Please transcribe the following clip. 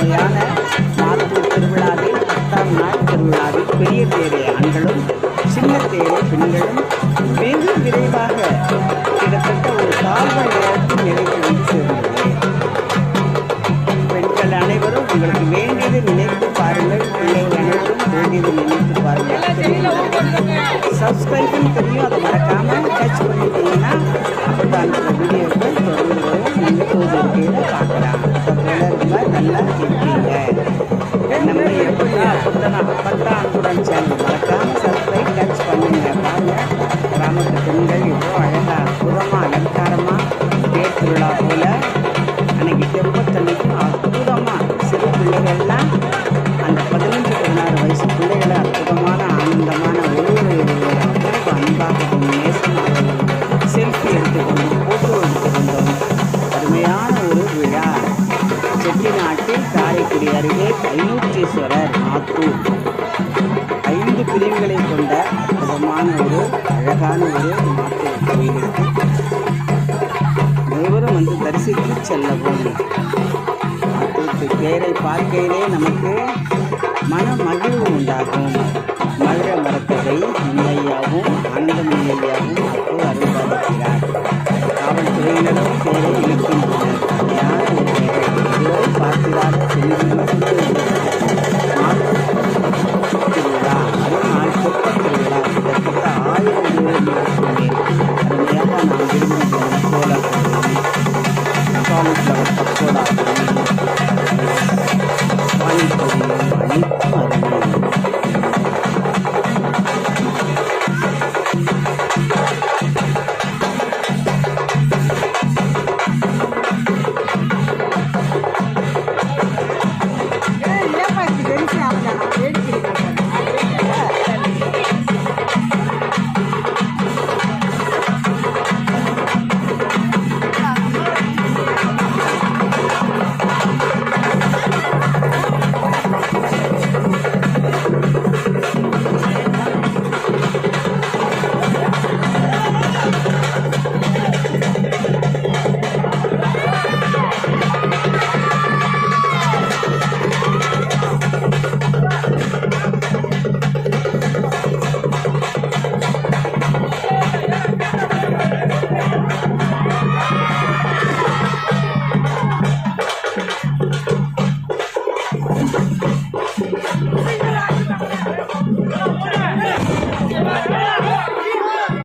அருமையான மாத்தூர் திருவிழாவில் 10ஆம் நாள் திருவிழாவில் பெரிய தேரை ஆண்களும் சின்ன தேரை பெண்களும் வெகு விரைவாக கிட்டத்தட்ட ஒரு 4 மணி நேரத்தில் நிறைவு வந்து சேர்ந்தது. பெண்கள் அனைவரும் உங்களுக்கு வேண்டியது நினைத்து பாருங்கள், பிள்ளைகள் அனைவரும் வேண்டியது நினைத்து பாருங்கள். சப்ஸ்கிரைப்னு தெரியும், அதை மறக்காமல் டச் பண்ணிட்டீங்கன்னா அப்போ தான் அந்த வீடியோக்கள் தொடர்ந்து வரும். நீங்கள் பூஜை இருக்கையில் பார்க்கலாம். ரொம்ப நல்லா இருக்கீங்க. நம்முடைய பத்தாங்குடன் சேனல் மறக்காமல் சப்ஸ்கிரைப் டச் பண்ணுங்க. பாருங்கள், கிராமத்து பெண்கள் எவ்வளோ அழகாக அற்புதமாக அலங்காரமாக தேர் திருவிழா போல் அன்னைக்கு தெப்பத்தன்னைக்கும் அற்புதமாக சிறு பிள்ளைகள்லாம் அந்த 15-16 வயசு பிள்ளைகளை அற்புதமான ஆனந்தமான ஒருவரை அவ்வளவு அன்பாகவும் நேசமாகவும் செல்ஃபி எடுத்துக்கொண்டும் ஃபோட்டோ எடுத்துக்கொண்டோம். அருமையான ஒரு விழா. செட்டிநாட்டில் காரைக்குடி அருகே ஐநூற்றீஸ்வரர் மாத்தூர் 5 பிரிவுகளை கொண்ட அற்புதமான ஒரு அழகான ஒரு மாத்தூர் கோயிலுக்கு அனைவரும் வந்து தரிசித்து செல்லவும். மாத்தூர் தேரை பார்க்கையிலே நமக்கு மன மகிழ்வு உண்டாகும். மதுரை மரக்கதை உண்மையாகவும்